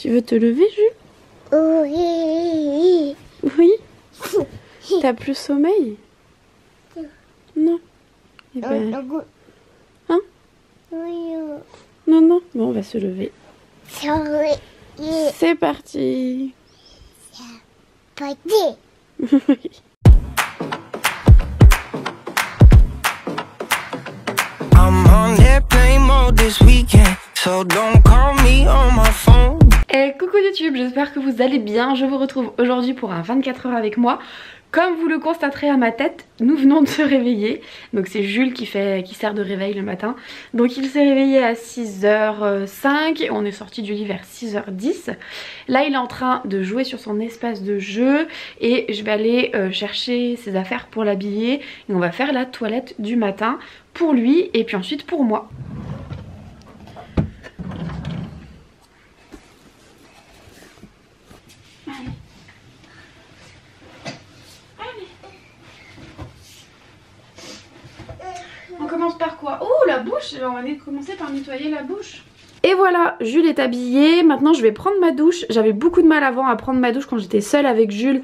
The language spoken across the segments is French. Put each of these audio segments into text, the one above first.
Tu veux te lever, Jules? Oui. Oui. T'as plus sommeil? Non. Eh ben... Hein? Non, non. Bon, on va se lever. C'est parti. Oui. I'm on airplane mode this weekend, so don't call me on my phone. Et coucou YouTube, j'espère que vous allez bien. Je vous retrouve aujourd'hui pour un 24 heures avec moi. Comme vous le constaterez à ma tête, nous venons de se réveiller. Donc c'est Jules qui sert de réveil le matin. Donc il s'est réveillé à 6h05 et on est sorti du lit vers 6h10. Là il est en train de jouer sur son espace de jeu et je vais aller chercher ses affaires pour l'habiller. Et on va faire la toilette du matin pour lui et puis ensuite pour moi. On commence par quoi? Oh, la bouche! On va commencer par nettoyer la bouche. Et voilà, Jules est habillé. Maintenant je vais prendre ma douche. J'avais beaucoup de mal avant à prendre ma douche quand j'étais seule avec Jules,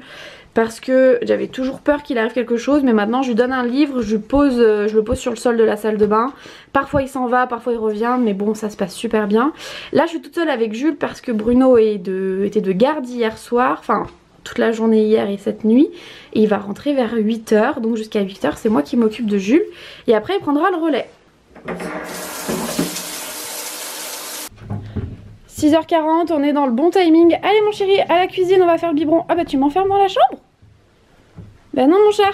parce que j'avais toujours peur qu'il arrive quelque chose. Mais maintenant je lui donne un livre, je le pose sur le sol de la salle de bain. Parfois il s'en va, parfois il revient, mais bon, ça se passe super bien. Là je suis toute seule avec Jules parce que Bruno était de garde hier soir, enfin toute la journée hier et cette nuit, et il va rentrer vers 8 h, donc jusqu'à 8 h c'est moi qui m'occupe de Jules et après il prendra le relais. 6h40, on est dans le bon timing. Allez mon chéri, à la cuisine, on va faire le biberon. Ah bah tu m'enfermes dans la chambre? Bah non mon chat.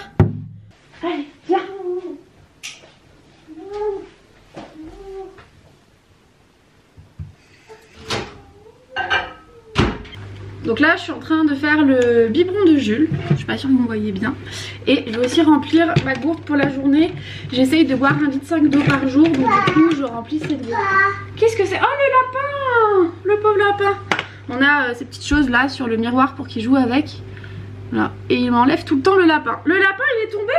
Allez, viens. Donc là je suis en train de faire le biberon de Jules. Je suis pas sûre que vous me voyez bien. Et je vais aussi remplir ma gourde pour la journée. J'essaye de boire 1,5 litre d'eau par jour. Donc du coup je remplis cette gourde. Qu'est-ce que c'est? Oh le lapin! Le pauvre lapin. On a ces petites choses là sur le miroir pour qu'il joue avec. Voilà. Et il m'enlève tout le temps le lapin. Le lapin il est tombé?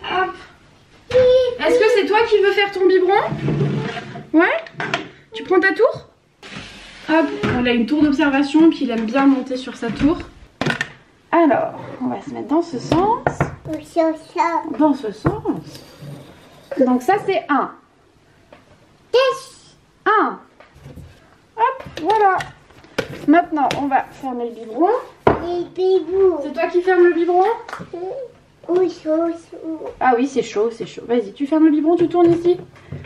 Hop. Est-ce que c'est toi qui veux faire ton biberon? Ouais? Tu prends ta tour? Hop, on a une tour d'observation puis il aime bien monter sur sa tour. Alors, on va se mettre dans ce sens. Dans ce sens. Donc ça c'est 1. 1. Hop, voilà. Maintenant, on va fermer le biberon. C'est toi qui fermes le biberon? Ah oui, c'est chaud, c'est chaud. Vas-y, tu fermes le biberon, tu tournes ici.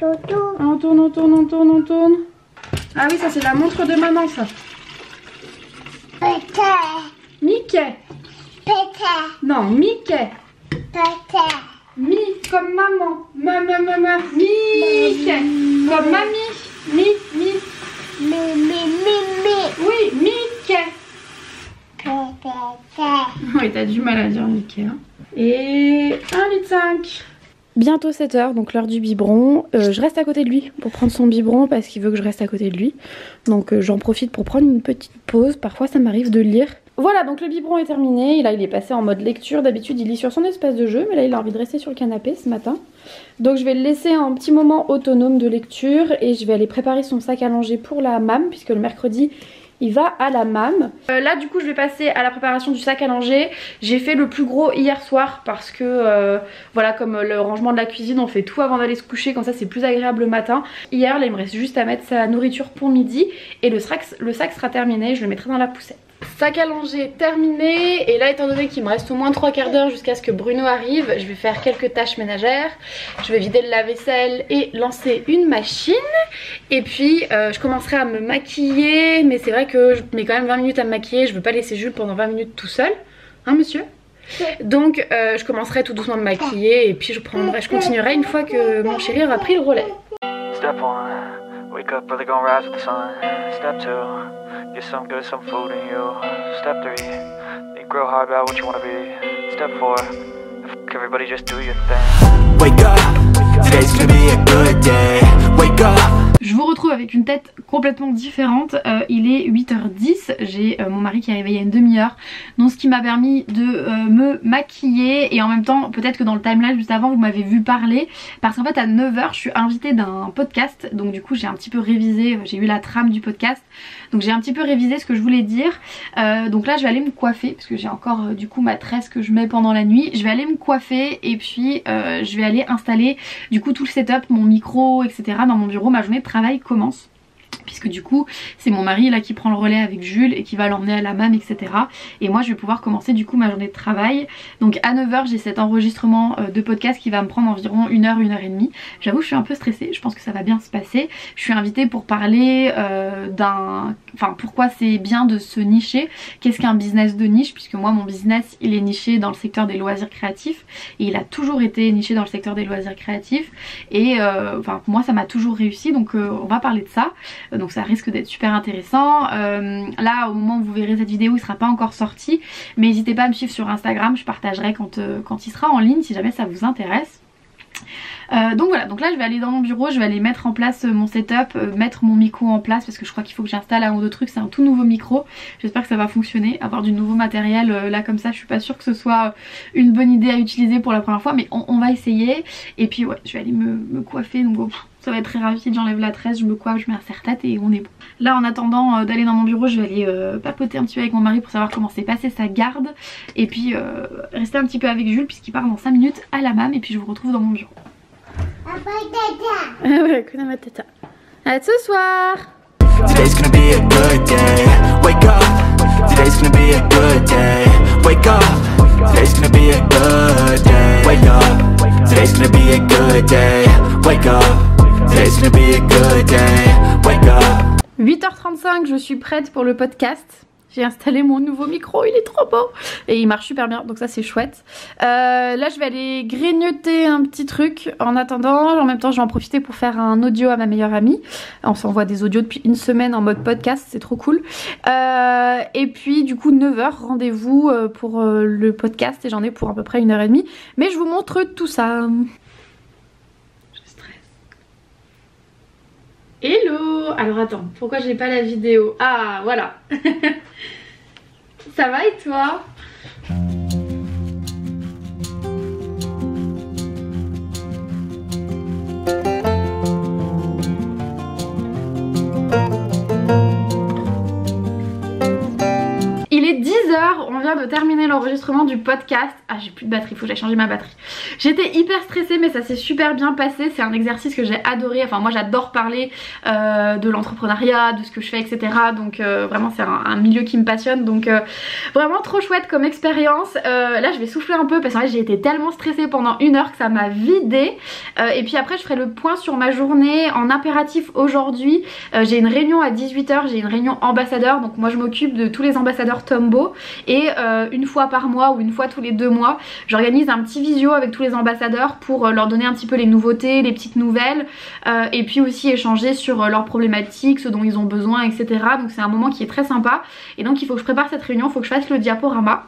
On tourne, on tourne, on tourne, on tourne. Ah oui, ça c'est la montre de maman ça. Mickey. Non, Mickey. Mi comme maman. Maman. Mickey. Comme mamie. Mi. Oui, Mickey. Oui, t'as du mal à dire Mickey. Hein. Et 1,5 litre. Bientôt 7 h, donc l'heure du biberon. Je reste à côté de lui pour prendre son biberon parce qu'il veut que je reste à côté de lui. Donc j'en profite pour prendre une petite pause. Parfois ça m'arrive de lire. Voilà, donc le biberon est terminé. Et là il est passé en mode lecture. D'habitude il lit sur son espace de jeu, mais là il a envie de rester sur le canapé ce matin. Donc je vais le laisser un petit moment autonome de lecture et je vais aller préparer son sac à langer pour la MAM, puisque le mercredi il va à la MAM. Là du coup je vais passer à la préparation du sac à langer. J'ai fait le plus gros hier soir parce que voilà, comme le rangement de la cuisine, on fait tout avant d'aller se coucher, comme ça c'est plus agréable le matin. Hier là il me reste juste à mettre sa nourriture pour midi et le sac sera terminé, je le mettrai dans la poussette. Sac à langer terminé, et là étant donné qu'il me reste au moins 3/4 d'heure jusqu'à ce que Bruno arrive, je vais faire quelques tâches ménagères. Je vais vider le lave-vaisselle et lancer une machine. Et puis je commencerai à me maquiller, mais c'est vrai que je mets quand même 20 minutes à me maquiller. Je veux pas laisser Jules pendant 20 minutes tout seul. Hein monsieur? Donc je commencerai tout doucement à me maquiller et puis je continuerai une fois que mon chéri aura pris le relais. Step 1, wake up early, gonna rise with the sun. Step 2, get some good, some food in you. Step 3, think real hard about what you wanna be. Step 4, everybody just do your thing. Wake up, today's gonna be a good day. Wake up. Je vous retrouve avec avec une tête complètement différente. Il est 8h10, j'ai mon mari qui est arrivé il y a une demi-heure, donc ce qui m'a permis de me maquiller et en même temps peut-être que dans le timeline juste avant vous m'avez vu parler parce qu'en fait à 9h je suis invitée d'un podcast, donc du coup j'ai un petit peu révisé, j'ai eu la trame du podcast, donc j'ai un petit peu révisé ce que je voulais dire. Donc là je vais aller me coiffer parce que j'ai encore du coup ma tresse que je mets pendant la nuit. Je vais aller me coiffer et puis je vais aller installer du coup tout le setup, mon micro etc dans mon bureau. Ma journée de travail commence puisque du coup c'est mon mari là qui prend le relais avec Jules et qui va l'emmener à la MAM etc. Et moi je vais pouvoir commencer du coup ma journée de travail. Donc à 9h j'ai cet enregistrement de podcast qui va me prendre environ 1h, 1h30. J'avoue je suis un peu stressée, je pense que ça va bien se passer. Je suis invitée pour parler pourquoi c'est bien de se nicher, qu'est-ce qu'un business de niche, puisque moi mon business il est niché dans le secteur des loisirs créatifs et il a toujours été niché dans le secteur des loisirs créatifs et moi ça m'a toujours réussi, donc on va parler de ça. Donc ça risque d'être super intéressant. Là au moment où vous verrez cette vidéo il sera pas encore sorti, mais n'hésitez pas à me suivre sur Instagram, je partagerai quand il sera en ligne si jamais ça vous intéresse. Donc voilà, donc là je vais aller dans mon bureau, je vais aller mettre en place mon setup, mettre mon micro en place parce que je crois qu'il faut que j'installe un ou deux trucs, c'est un tout nouveau micro, j'espère que ça va fonctionner, avoir du nouveau matériel là comme ça je suis pas sûre que ce soit une bonne idée à utiliser pour la première fois, mais on va essayer. Et puis ouais, je vais aller me coiffer, donc ça va être très rapide, j'enlève la tresse, je me coiffe, je mets un serre-tête et on est bon. Là en attendant d'aller dans mon bureau je vais aller papoter un petit peu avec mon mari pour savoir comment s'est passé sa garde et puis rester un petit peu avec Jules puisqu'il part dans 5 minutes à la MAM et puis je vous retrouve dans mon bureau. Ouais, Kuna Matata. À ce soir. Today's gonna be a good day. Wake up. Today's gonna be a good day. Wake up. Today's gonna be a good day. Wake up. Today's gonna be a good day. Wake up. Today's gonna be a good day. Wake up. 8h35, je suis prête pour le podcast. J'ai installé mon nouveau micro, il est trop beau et il marche super bien, donc ça c'est chouette. Là je vais aller grignoter un petit truc en attendant. En même temps je vais en profiter pour faire un audio à ma meilleure amie. On s'envoie des audios depuis une semaine en mode podcast, c'est trop cool. Et puis du coup 9h, rendez-vous pour le podcast et j'en ai pour à peu près 1h30. Mais je vous montre tout ça. Je stresse. Hello! Alors attends, pourquoi j'ai pas la vidéo? Ah voilà. Ça va et toi? Il est 10h, on vient de terminer l'enregistrement du podcast. Ah j'ai plus de batterie, faut que j'aille changer ma batterie. J'étais hyper stressée mais ça s'est super bien passé. C'est un exercice que j'ai adoré. Enfin moi j'adore parler de l'entrepreneuriat, de ce que je fais etc. Donc vraiment c'est un milieu qui me passionne. Donc vraiment trop chouette comme expérience. Là je vais souffler un peu parce que j'ai été tellement stressée pendant 1 heure que ça m'a vidée. Et puis après je ferai le point sur ma journée en impératif aujourd'hui. J'ai une réunion à 18h, j'ai une réunion ambassadeur. Donc moi je m'occupe de tous les ambassadeurs Tombow et une fois par mois ou une fois tous les 2 mois j'organise un petit visio avec tous les ambassadeurs pour leur donner un petit peu les nouveautés, les petites nouvelles et puis aussi échanger sur leurs problématiques, ce dont ils ont besoin etc. Donc c'est un moment qui est très sympa et donc il faut que je prépare cette réunion, il faut que je fasse le diaporama.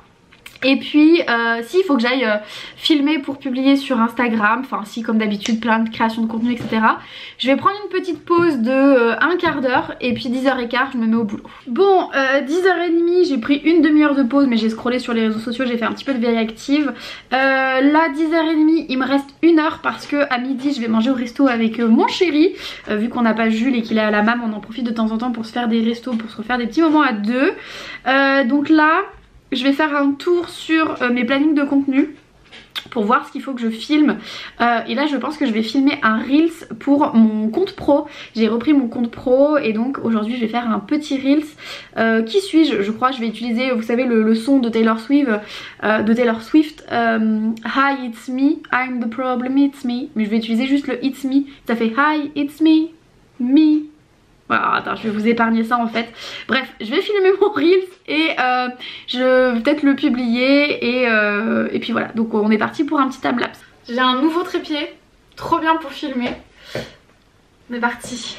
Et puis si il faut que j'aille filmer pour publier sur Instagram, enfin si comme d'habitude plein de création de contenu etc. Je vais prendre une petite pause de un quart d'heure et puis 10h15 je me mets au boulot. Bon 10h30 j'ai pris une demi-heure de pause mais j'ai scrollé sur les réseaux sociaux, j'ai fait un petit peu de veille active. Là 10h30 il me reste 1 heure parce que à midi je vais manger au resto avec mon chéri. Vu qu'on n'a pas Jules et qu'il est à la MAM on en profite de temps en temps pour se faire des restos, pour se refaire des petits moments à deux. Donc là je vais faire un tour sur mes plannings de contenu pour voir ce qu'il faut que je filme et là je pense que je vais filmer un Reels pour mon compte pro. J'ai repris mon compte pro et donc aujourd'hui je vais faire un petit Reels. Qui suis-je? Je crois que je vais utiliser vous savez le son de Taylor Swift, Hi it's me, I'm the problem it's me, mais je vais utiliser juste le it's me, ça fait Hi it's me, me. Voilà, attends, je vais vous épargner ça en fait. Bref, je vais filmer mon Reels et je vais peut-être le publier et puis voilà. Donc on est parti pour un petit timelapse. J'ai un nouveau trépied, trop bien pour filmer. On est parti.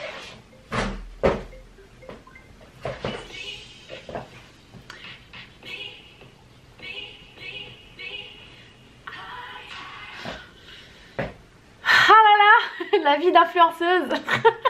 Ah là là. La vie d'influenceuse.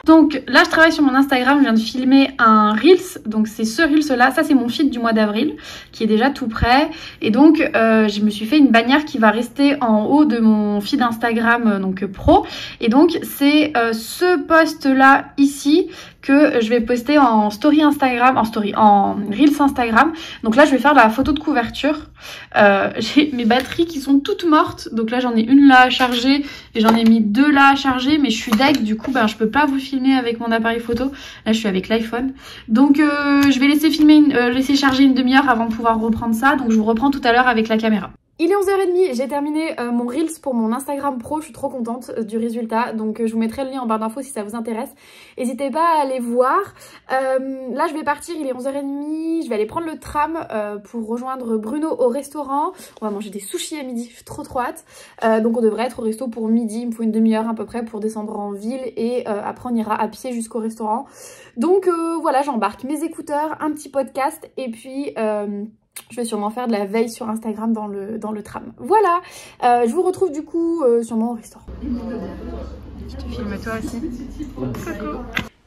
Donc là je travaille sur mon Instagram, je viens de filmer un Reels. Donc c'est ce Reels là, ça c'est mon feed du mois d'avril qui est déjà tout prêt. Et donc je me suis fait une bannière qui va rester en haut de mon feed Instagram donc pro. Et donc c'est ce post là ici que je vais poster en story Instagram, en Reels Instagram. Donc là je vais faire la photo de couverture. J'ai mes batteries qui sont toutes mortes. Donc là j'en ai une là à charger et j'en ai mis deux là à charger. Mais je suis deg, du coup ben, je peux pas vous filmer avec mon appareil photo. Là je suis avec l'iPhone. Donc je vais laisser charger une demi-heure avant de pouvoir reprendre ça. Donc je vous reprends tout à l'heure avec la caméra. Il est 11h30, j'ai terminé mon Reels pour mon Instagram pro, je suis trop contente du résultat, donc je vous mettrai le lien en barre d'infos si ça vous intéresse. N'hésitez pas à aller voir. Là je vais partir, il est 11h30, je vais aller prendre le tram pour rejoindre Bruno au restaurant. On va manger des sushis à midi, je suis trop hâte. Donc on devrait être au resto pour midi, il me faut une demi-heure à peu près pour descendre en ville et après on ira à pied jusqu'au restaurant. Donc voilà, j'embarque mes écouteurs, un petit podcast et puis... je vais sûrement faire de la veille sur Instagram dans le tram. Voilà, je vous retrouve du coup sûrement au restaurant. Je te filme toi aussi. Coucou.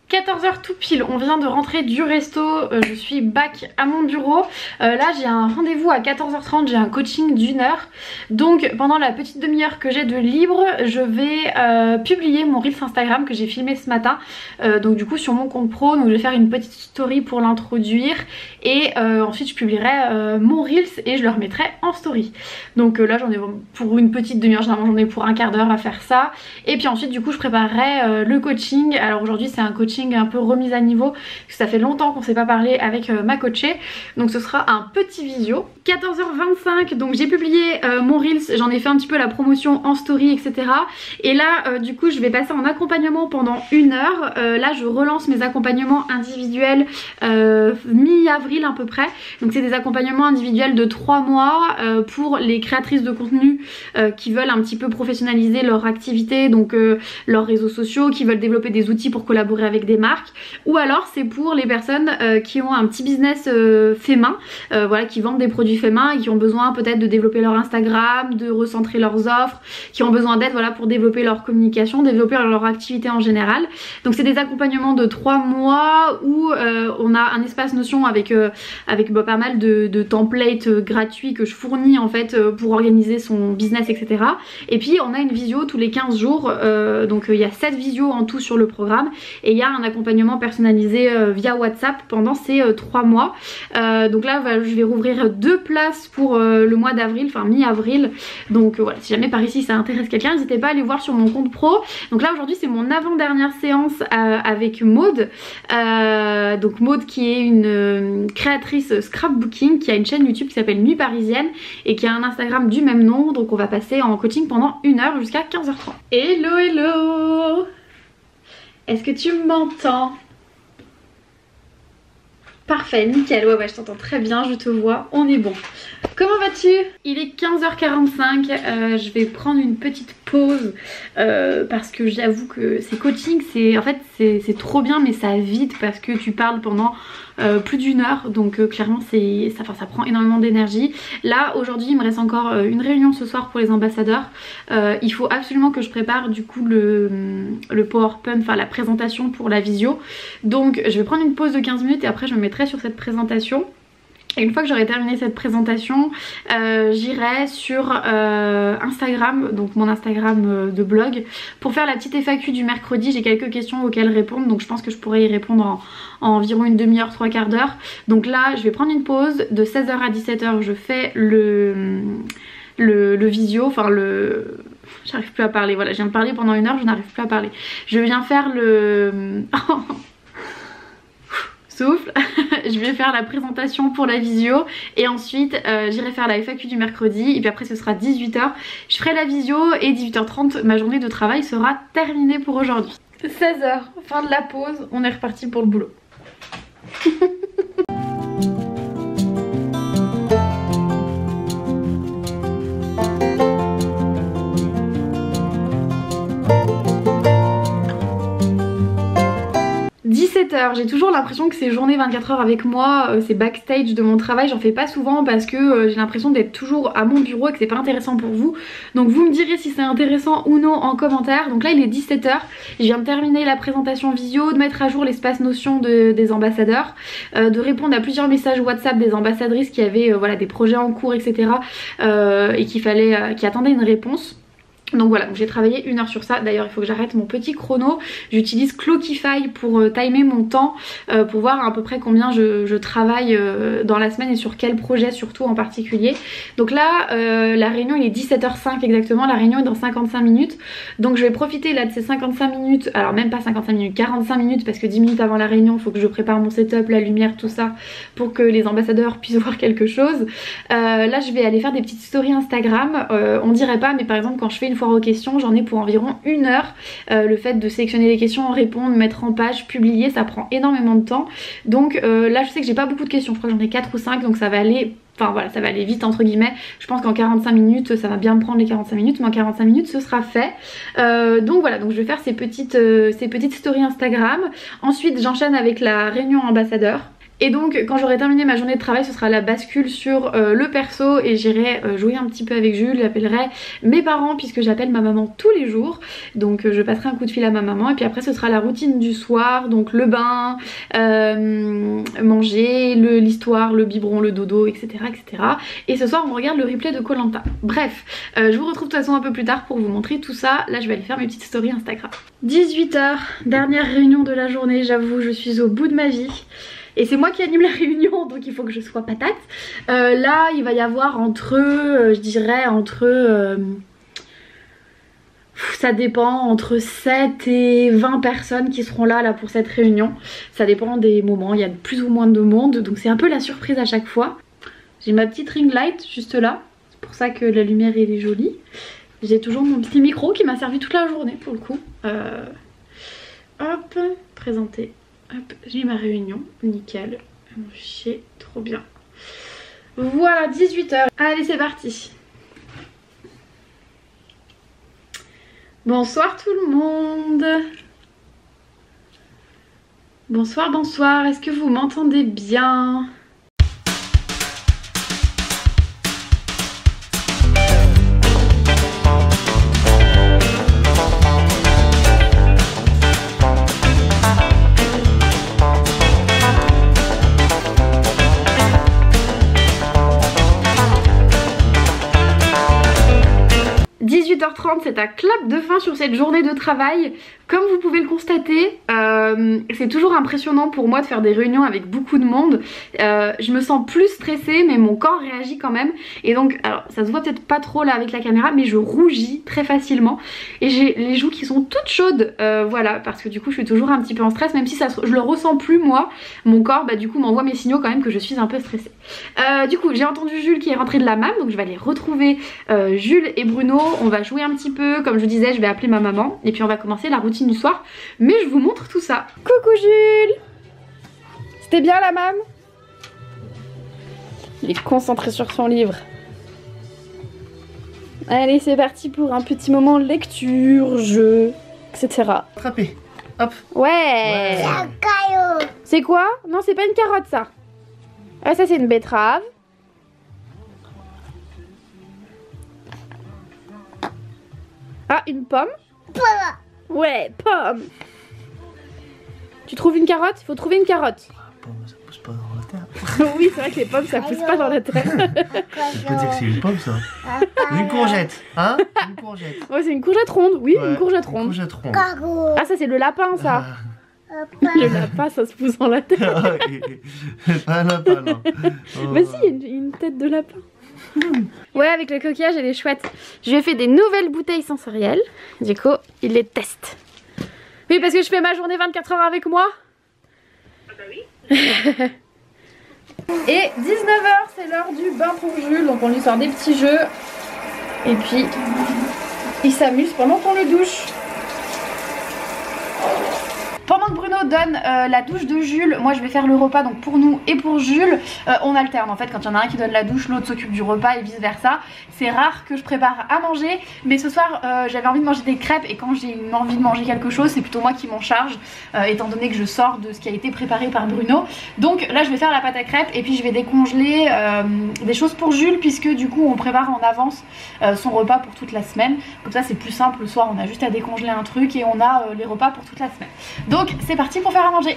14h tout pile, on vient de rentrer du resto, je suis back à mon bureau. Là j'ai un rendez-vous à 14h30, j'ai un coaching d'1 heure. Donc pendant la petite demi-heure que j'ai de libre, je vais publier mon Reels Instagram que j'ai filmé ce matin. Donc du coup sur mon compte pro, donc je vais faire une petite story pour l'introduire. Et ensuite je publierai mon Reels et je le remettrai en story. Donc là j'en ai pour une petite demi-heure, généralement j'en ai pour un quart d'heure à faire ça. Et puis ensuite du coup je préparerai le coaching. Alors aujourd'hui c'est un coaching un peu remise à niveau parce que ça fait longtemps qu'on s'est pas parlé avec ma coachée, donc ce sera un petit visio. 14h25, donc j'ai publié mon Reels, j'en ai fait un petit peu la promotion en story etc. Et là du coup je vais passer en accompagnement pendant 1 heure. Là je relance mes accompagnements individuels mi-avril à peu près, donc c'est des accompagnements individuels de 3 mois pour les créatrices de contenu qui veulent un petit peu professionnaliser leur activité, donc leurs réseaux sociaux, qui veulent développer des outils pour collaborer avec des marques, ou alors c'est pour les personnes qui ont un petit business fait main, voilà, qui vendent des produits fait main et qui ont besoin peut-être de développer leur Instagram, de recentrer leurs offres, qui ont besoin d'aide voilà, pour développer leur communication, développer leur activité en général. Donc c'est des accompagnements de 3 mois où on a un espace Notion avec pas mal de templates gratuits que je fournis en fait pour organiser son business etc. Et puis on a une visio tous les 15 jours, donc il y a 7 visios en tout sur le programme et il y a un accompagnement personnalisé via WhatsApp pendant ces 3 mois. Donc là je vais rouvrir 2 places pour le mois d'avril, enfin mi-avril. Donc voilà, si jamais par ici ça intéresse quelqu'un, n'hésitez pas à aller voir sur mon compte pro. Donc là aujourd'hui c'est mon avant-dernière séance avec Maude. Donc Maude qui est une créatrice scrapbooking, qui a une chaîne YouTube qui s'appelle Nuit Parisienne et qui a un Instagram du même nom. Donc on va passer en coaching pendant 1 heure jusqu'à 15h30. Hello hello! Est-ce que tu m'entends? Parfait, nickel, ouais je t'entends très bien, je te vois, on est bon. Comment vas-tu? Il est 15h45, je vais prendre une petite pause parce que j'avoue que ces coachings, en fait c'est trop bien mais ça vide parce que tu parles pendant plus d'1 heure, donc clairement ça prend énormément d'énergie. Là aujourd'hui il me reste encore une réunion ce soir pour les ambassadeurs. Il faut absolument que je prépare du coup le PowerPoint, enfin la présentation pour la visio. Donc je vais prendre une pause de 15 minutes et après je me mettrai sur cette présentation. Et une fois que j'aurai terminé cette présentation, j'irai sur Instagram, donc mon Instagram de blog, pour faire la petite FAQ du mercredi. J'ai quelques questions auxquelles répondre, donc je pense que je pourrais y répondre en environ une demi-heure, 3/4 d'heure. Donc là, je vais prendre une pause de 16h à 17h, je fais le visio, enfin j'arrive plus à parler, voilà, je viens de parler pendant 1 heure, je n'arrive plus à parler. Je viens faire souffle. Je vais faire la présentation pour la visio et ensuite j'irai faire la FAQ du mercredi et puis après ce sera 18h. Je ferai la visio et 18h30 ma journée de travail sera terminée pour aujourd'hui. 16h, fin de la pause, on est reparti pour le boulot. 17h, 17h. J'ai toujours l'impression que ces journées 24 heures avec moi, c'est backstage de mon travail, j'en fais pas souvent parce que j'ai l'impression d'être toujours à mon bureau et que c'est pas intéressant pour vous. Donc vous me direz si c'est intéressant ou non en commentaire. Donc là il est 17h, je viens de terminer la présentation visio, de mettre à jour l'espace notion des ambassadeurs, de répondre à plusieurs messages WhatsApp des ambassadrices qui avaient voilà, des projets en cours etc. Et qui attendaient une réponse. Donc voilà, j'ai travaillé 1 heure sur ça. D'ailleurs il faut que j'arrête mon petit chrono. J'utilise Clockify pour timer mon temps, pour voir à peu près combien je travaille dans la semaine et sur quel projet surtout en particulier. Donc là la réunion il est 17h05 exactement, la réunion est dans 55 minutes. Donc je vais profiter là de ces 55 minutes, alors même pas 55 minutes, 45 minutes parce que 10 minutes avant la réunion il faut que je prépare mon setup, la lumière, tout ça pour que les ambassadeurs puissent voir quelque chose. Là je vais aller faire des petites stories Instagram, on dirait pas mais par exemple quand je fais une foire aux questions, j'en ai pour environ 1 heure. Le fait de sélectionner les questions, en répondre, mettre en page, publier, ça prend énormément de temps. Donc là je sais que j'ai pas beaucoup de questions, je crois que j'en ai 4 ou 5 donc ça va aller. Enfin voilà, ça va aller vite entre guillemets. Je pense qu'en 45 minutes, ça va bien me prendre les 45 minutes, mais en 45 minutes ce sera fait. Donc voilà, donc je vais faire ces petites stories Instagram. Ensuite j'enchaîne avec la réunion ambassadeur. Et donc quand j'aurai terminé ma journée de travail, ce sera la bascule sur le perso et j'irai jouer un petit peu avec Jules, j'appellerai mes parents puisque j'appelle ma maman tous les jours. Donc je passerai un coup de fil à ma maman et puis après ce sera la routine du soir, donc le bain, manger, l'histoire, le biberon, le dodo, etc., etc. Et ce soir on regarde le replay de Koh Lanta. Bref, je vous retrouve de toute façon un peu plus tard pour vous montrer tout ça. Là je vais aller faire mes petites stories Instagram. 18h, dernière réunion de la journée, j'avoue je suis au bout de ma vie. Et c'est moi qui anime la réunion donc il faut que je sois patate. Là il va y avoir je dirais ça dépend, entre 7 et 20 personnes qui seront là pour cette réunion. Ça dépend des moments, il y a plus ou moins de monde donc c'est un peu la surprise à chaque fois. J'ai ma petite ring light juste là, c'est pour ça que la lumière elle est jolie. J'ai toujours mon petit micro qui m'a servi toute la journée pour le coup. Hop, présenter. Hop, j'ai ma réunion, nickel, mon fichier, trop bien. Voilà, 18h, allez c'est parti. Bonsoir tout le monde. Bonsoir, bonsoir, est-ce que vous m'entendez bien ? 18h30, c'est un clap de fin sur cette journée de travail. Comme vous pouvez le constater, c'est toujours impressionnant pour moi de faire des réunions avec beaucoup de monde. Je me sens plus stressée mais mon corps réagit quand même. Et donc, alors ça se voit peut-être pas trop là avec la caméra mais je rougis très facilement. Et j'ai les joues qui sont toutes chaudes, voilà, parce que du coup je suis toujours un petit peu en stress. Même si je le ressens plus moi, mon corps bah du coup m'envoie mes signaux quand même que je suis un peu stressée. Du coup j'ai entendu Jules qui est rentré de la MAM, donc je vais aller retrouver Jules et Bruno. On va jouer un petit peu, comme je vous disais je vais appeler ma maman et puis on va commencer la routine du soir, mais je vous montre tout ça. Coucou Jules, c'était bien la MAM? Il est concentré sur son livre. Allez c'est parti pour un petit moment lecture, jeu, etc. Attrapé, hop. Ouais, c'est quoi? Non c'est pas une carotte ça. Ah ça c'est une betterave. Ah, une pomme. Ouais, pomme. Tu trouves une carotte? Il faut trouver une carotte. Pomme, ça pousse pas dans la terre. Oui, c'est vrai que les pommes, ça pousse pas dans la terre. Je peux dire que c'est une pomme, ça. Une courgette, hein? Une courgette. Ouais, c'est une courgette ronde. Oui, Ouais, une courgette ronde. Une courgette ronde. Ah, ça, c'est le lapin, ça. Le lapin, ça se pousse dans la terre. Pas un lapin, non. Oh. Bah si, il y a une tête de lapin. Ouais, avec le coquillage, elle est chouette. Je lui ai fait des nouvelles bouteilles sensorielles. Du coup, il les teste. Oui, parce que je fais ma journée 24 heures avec moi. Ah bah oui. Et 19h, c'est l'heure du bain pour Jules. Donc on lui sort des petits jeux. Et puis, il s'amuse pendant qu'on le douche. Pendant que Bruno Bruno donne la douche de Jules, moi je vais faire le repas donc pour nous et pour Jules. On alterne en fait, quand il y en a un qui donne la douche, l'autre s'occupe du repas et vice versa. C'est rare que je prépare à manger, mais ce soir j'avais envie de manger des crêpes et quand j'ai une envie de manger quelque chose c'est plutôt moi qui m'en charge étant donné que je sors de ce qui a été préparé par Bruno. Donc là je vais faire la pâte à crêpes et puis je vais décongeler des choses pour Jules puisque du coup on prépare en avance son repas pour toute la semaine. Comme ça c'est plus simple, le soir on a juste à décongeler un truc et on a les repas pour toute la semaine. Donc c'est parti pour faire à manger.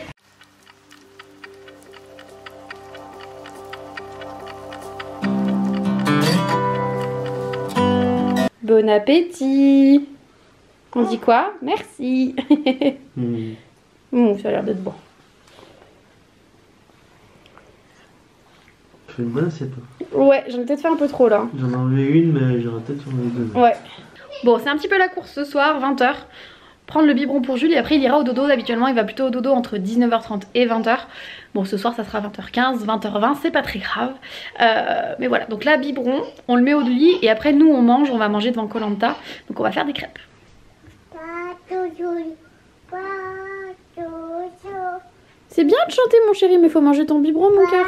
Bon appétit. On dit quoi? Merci. Ça a l'air d'être bon. Tu fais une bonne assiette. Ouais, j'en ai peut-être fait un peu trop là. J'en ai enlevé une, mais j'aurais peut-être enlevé deux. Ouais. Bon, c'est un petit peu la course ce soir, 20h. Prendre le biberon pour Jules et après il ira au dodo. Habituellement il va plutôt au dodo entre 19h30 et 20h. Bon, ce soir ça sera 20h15, 20h20, c'est pas très grave. Mais voilà, donc là biberon, on le met au lit et après nous on mange, on va manger devant Koh Lanta. Donc on va faire des crêpes. C'est bien de chanter mon chéri, mais faut manger ton biberon mon cœur.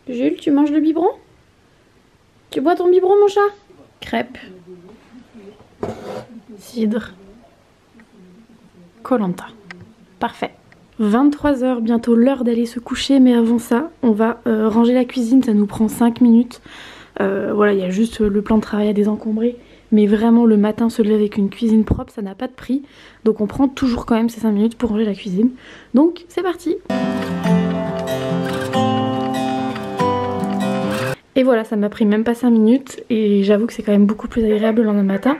Jules, tu manges le biberon? Tu bois ton biberon mon chat? Crêpes. Cidre. Koh Lanta. Parfait. 23h, bientôt l'heure d'aller se coucher, mais avant ça, on va ranger la cuisine, ça nous prend 5 minutes. Voilà, il y a juste le plan de travail à désencombrer, mais vraiment le matin se lever avec une cuisine propre, ça n'a pas de prix. Donc on prend toujours quand même ces 5 minutes pour ranger la cuisine. Donc c'est parti. Et voilà, ça m'a pris même pas 5 minutes et j'avoue que c'est quand même beaucoup plus agréable le lendemain matin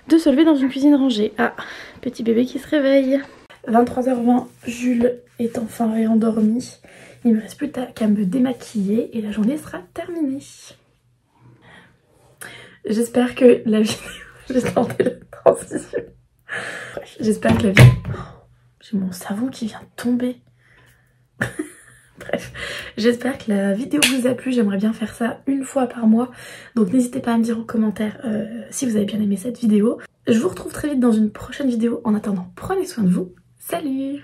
de se lever dans une cuisine rangée. Ah, petit bébé qui se réveille. 23h20, Jules est enfin réendormi. Il me reste plus qu'à me démaquiller et la journée sera terminée. J'espère que la vidéo... J'ai tenté la transition. J'espère que la vidéo... J'ai mon savon qui vient de tomber. Bref, j'espère que la vidéo vous a plu, j'aimerais bien faire ça une fois par mois. Donc n'hésitez pas à me dire en commentaire si vous avez bien aimé cette vidéo. Je vous retrouve très vite dans une prochaine vidéo. En attendant, prenez soin de vous. Salut!